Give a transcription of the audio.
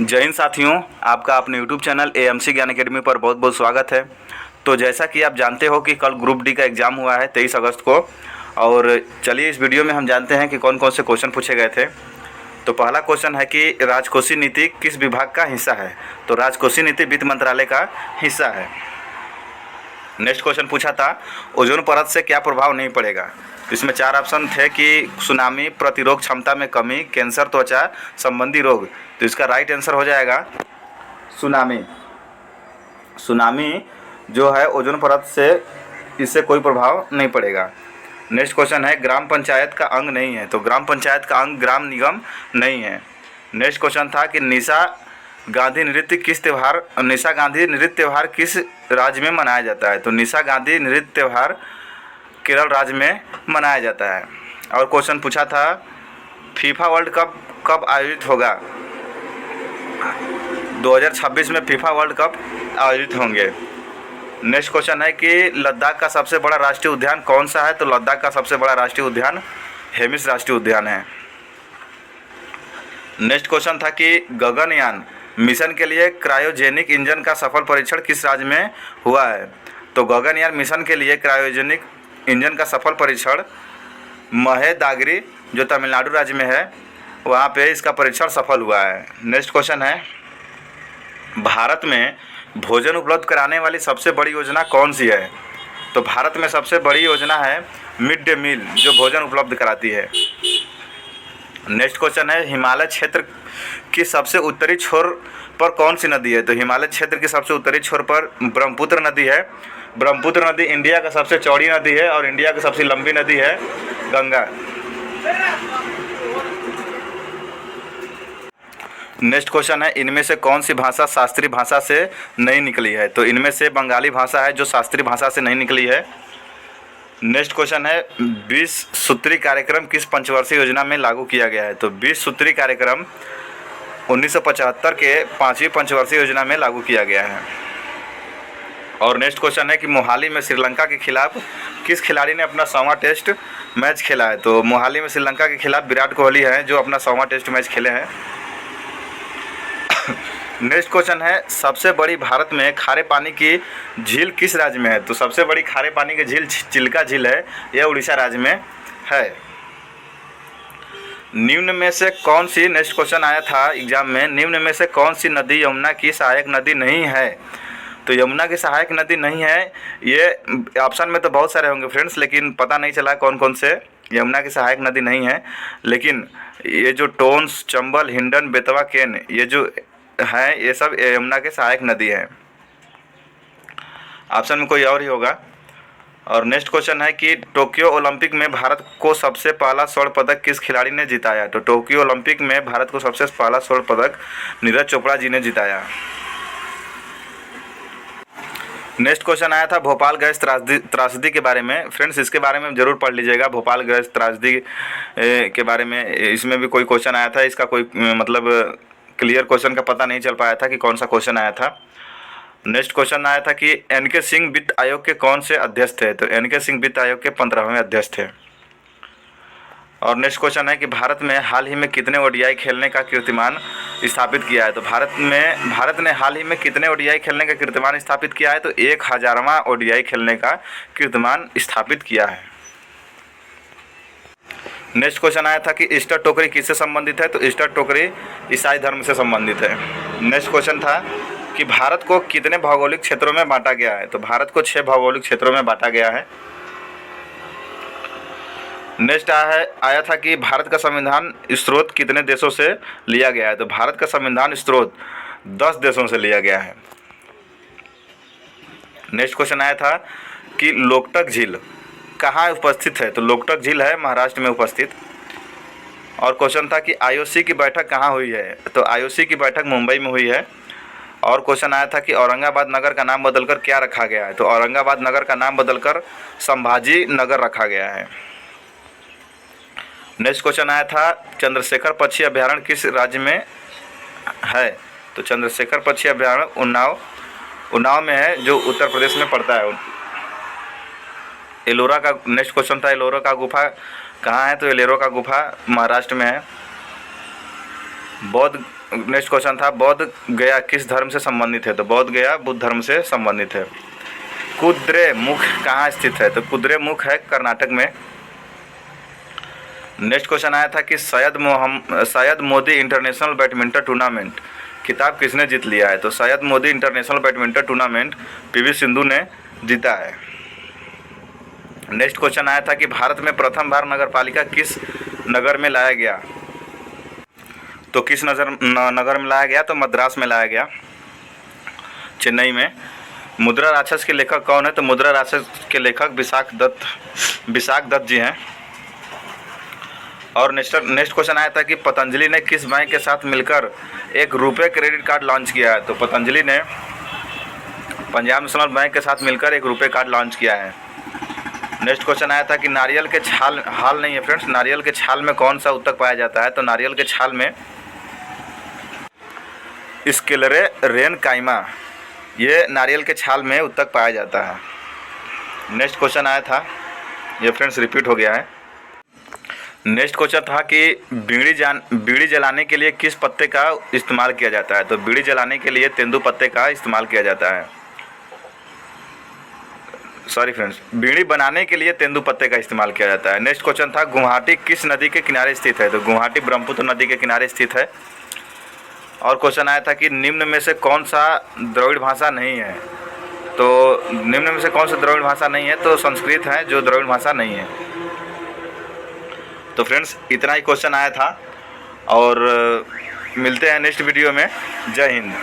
जय हिंद साथियों, आपका अपने यूट्यूब चैनल एएमसी ज्ञान अकेडमी पर बहुत बहुत स्वागत है। तो जैसा कि आप जानते हो कि कल ग्रुप डी का एग्ज़ाम हुआ है 23 अगस्त को। और चलिए इस वीडियो में हम जानते हैं कि कौन कौन से क्वेश्चन पूछे गए थे। तो पहला क्वेश्चन है कि राजकोषीय नीति किस विभाग का हिस्सा है। तो राजकोषीय नीति वित्त मंत्रालय का हिस्सा है। नेक्स्ट क्वेश्चन पूछा था ओजोन परत से क्या प्रभाव नहीं पड़ेगा। इसमें 4 ऑप्शन थे कि सुनामी, प्रतिरोध क्षमता में कमी, कैंसर, त्वचा संबंधी रोग। तो इसका राइट आंसर हो जाएगा सुनामी। सुनामी जो है ओजोन परत से इससे कोई प्रभाव नहीं पड़ेगा। नेक्स्ट क्वेश्चन है ग्राम पंचायत का अंग नहीं है। तो ग्राम पंचायत का अंग ग्राम निगम नहीं है। नेक्स्ट क्वेश्चन था कि निशा गांधी नृत्य त्योहार किस राज्य में मनाया जाता है। तो निशा गांधी नृत्य त्योहार केरल राज्य में मनाया जाता है। और क्वेश्चन पूछा था फीफा वर्ल्ड कप कब आयोजित होगा। 2026 में फीफा वर्ल्ड कप आयोजित होंगे। नेक्स्ट क्वेश्चन है कि लद्दाख का सबसे बड़ा राष्ट्रीय उद्यान कौन सा है। तो लद्दाख का सबसे बड़ा राष्ट्रीय उद्यान हेमिस राष्ट्रीय उद्यान है। नेक्स्ट क्वेश्चन था कि गगनयान मिशन के लिए क्रायोजेनिक इंजन का सफल परीक्षण किस राज्य में हुआ है। तो गगनयान मिशन के लिए क्रायोजेनिक इंजन का सफल परीक्षण महेदागिरी जो तमिलनाडु राज्य में है वहाँ पे इसका परीक्षण सफल हुआ है। नेक्स्ट क्वेश्चन है भारत में भोजन उपलब्ध कराने वाली सबसे बड़ी योजना कौन सी है। तो भारत में सबसे बड़ी योजना है मिड डे मील जो भोजन उपलब्ध कराती है। नेक्स्ट क्वेश्चन है हिमालय क्षेत्र की सबसे उत्तरी छोर पर कौन सी नदी है। तो हिमालय क्षेत्र की सबसे उत्तरी छोर पर ब्रह्मपुत्र नदी है। ब्रह्मपुत्र नदी इंडिया का सबसे चौड़ी नदी है और इंडिया की सबसे लंबी नदी है गंगा। नेक्स्ट क्वेश्चन है इनमें से कौन सी भाषा शास्त्रीय भाषा से नहीं निकली है। तो इनमें से बंगाली भाषा है जो शास्त्रीय भाषा से नहीं निकली है। नेक्स्ट क्वेश्चन है 20 सूत्री कार्यक्रम किस पंचवर्षीय योजना में लागू किया गया है। तो 20 सूत्री कार्यक्रम 1975 के 5वीं पंचवर्षीय योजना में लागू किया गया है। और नेक्स्ट क्वेश्चन है कि मोहाली में श्रीलंका के खिलाफ किस खिलाड़ी ने अपना 100वां टेस्ट मैच खेला है। तो मोहाली में श्रीलंका के खिलाफ विराट कोहली हैं जो अपना 100वां टेस्ट मैच खेले हैं। नेक्स्ट क्वेश्चन है सबसे बड़ी भारत में खारे पानी की झील किस राज्य में है। तो सबसे बड़ी खारे पानी की झील चिल्का झील है, यह उड़ीसा राज्य में है। निम्न में से कौन सी, नेक्स्ट क्वेश्चन आया था एग्जाम में, निम्न में से कौन सी नदी यमुना की सहायक नदी नहीं है। तो यमुना की सहायक नदी नहीं है, ये ऑप्शन में तो बहुत सारे होंगे फ्रेंड्स, लेकिन पता नहीं चला कौन कौन से यमुना की सहायक नदी नहीं है। लेकिन ये जो टोन्स, चंबल, हिंडन, बेतवा, केन, ये जो है ये सब यमुना के सहायक नदी है। ऑप्शन में कोई और ही होगा। और नेक्स्ट क्वेश्चन है कि टोक्यो ओलंपिक में भारत को सबसे पहला स्वर्ण पदक किस खिलाड़ी ने जिताया। तो टोक्यो ओलंपिक में भारत को सबसे पहला स्वर्ण पदक नीरज चोपड़ा जी ने जिताया। नेक्स्ट क्वेश्चन आया था भोपाल गैस त्रासदी के बारे में। फ्रेंड्स इसके बारे में ज़रूर पढ़ लीजिएगा, भोपाल गैस त्रासदी के बारे में। इसमें भी कोई क्वेश्चन आया था, इसका कोई मतलब क्लियर क्वेश्चन का पता नहीं चल पाया था कि कौन सा क्वेश्चन आया था। नेक्स्ट क्वेश्चन आया था कि एनके सिंह वित्त आयोग के कौन से अध्यक्ष थे। तो एनके सिंह वित्त आयोग के 15वें अध्यक्ष थे। और नेक्स्ट क्वेश्चन है कि भारत में हाल ही में कितने ओडीआई खेलने का कीर्तिमान स्थापित किया है। तो भारत ने हाल ही में कितने ओडीआई खेलने का कीर्तिमान स्थापित किया है। तो 1000वां ओडीआई खेलने का कीर्तिमान स्थापित किया है। नेक्स्ट क्वेश्चन आया था कि ईस्टर टोकरी किससे संबंधित है। तो ईस्टर टोकरी ईसाई धर्म से संबंधित है। नेक्स्ट क्वेश्चन था कि भारत को कितने भौगोलिक क्षेत्रों में बांटा गया है। तो भारत को 6 भौगोलिक क्षेत्रों में बांटा गया है। नेक्स्ट आया था कि भारत का संविधान स्रोत कितने देशों से लिया गया है। तो भारत का संविधान स्रोत 10 देशों से लिया गया है। नेक्स्ट क्वेश्चन आया था कि लोकटक झील कहाँ उपस्थित है। तो लोकटक झील है महाराष्ट्र में उपस्थित। और क्वेश्चन था कि आईओसी की बैठक कहाँ हुई है। तो आईओसी की बैठक मुंबई में हुई है। और क्वेश्चन आया था कि औरंगाबाद नगर का नाम बदलकर क्या रखा गया है। तो औरंगाबाद नगर का नाम बदलकर संभाजी नगर रखा गया है। नेक्स्ट क्वेश्चन आया था चंद्रशेखर पक्षी अभ्यारण्य किस राज्य में है। तो चंद्रशेखर पक्षी अभ्यारण्य उन्नाव में है जो उत्तर प्रदेश में पड़ता है। एलोरा का नेक्स्ट क्वेश्चन था एलोरा का गुफा कहाँ है। तो एलोरा का गुफा महाराष्ट्र में है। नेक्स्ट क्वेश्चन था बौद्ध गया किस धर्म से संबंधित है? तो बौद्ध गया बुद्ध धर्म से संबंधित है। कुद्रेमुख कहाँ स्थित है? तो कुद्रेमुख है कर्नाटक में। नेक्स्ट क्वेश्चन आया था कि Syed Modi international badminton tournament खिताब किसने जीत लिया है? तो Syed Modi international badminton tournament PV Sindhu ने जीता है। नेक्स्ट क्वेश्चन आया था कि भारत में प्रथम बार नगरपालिका किस नगर में लाया गया? तो किस नगर में लाया गया? तो मद्रास में लाया गया, चेन्नई में। मुद्रा राक्षस के लेखक कौन है? तो मुद्रा राक्षस के लेखक विशाख दत्त जी हैं। और नेक्स्ट क्वेश्चन आया था कि पतंजलि ने किस बैंक के साथ मिलकर एक रुपए क्रेडिट कार्ड लॉन्च किया है? तो पतंजलि ने पंजाब नेशनल बैंक के साथ मिलकर एक रुपए कार्ड लॉन्च किया है। नेक्स्ट क्वेश्चन आया था कि नारियल के छाल हाल नहीं है फ्रेंड्स, नारियल के छाल में कौन सा उत्तक पाया जाता है? तो नारियल के छाल में स्क्लेरेंकाइमा, ये नारियल के छाल में उत्तक पाया जाता है। नेक्स्ट क्वेश्चन आया था, ये फ्रेंड्स रिपीट हो गया है। नेक्स्ट क्वेश्चन था कि बीड़ी जलाने के लिए किस पत्ते का इस्तेमाल किया जाता है? तो बीड़ी जलाने के लिए तेंदू पत्ते का इस्तेमाल किया जाता है। सॉरी फ्रेंड्स, बीड़ी बनाने के लिए तेंदू पत्ते का इस्तेमाल किया जाता है। नेक्स्ट क्वेश्चन था गुवाहाटी किस नदी के किनारे स्थित है? तो गुवाहाटी ब्रह्मपुत्र नदी के किनारे स्थित है। और क्वेश्चन आया था कि निम्न में से कौन सा द्रविड़ भाषा नहीं है? तो निम्न में से कौन सा द्रविड़ भाषा नहीं है? तो संस्कृत है जो द्रविड़ भाषा नहीं है। तो फ्रेंड्स इतना ही क्वेश्चन आया था और मिलते हैं नेक्स्ट वीडियो में। जय हिंद।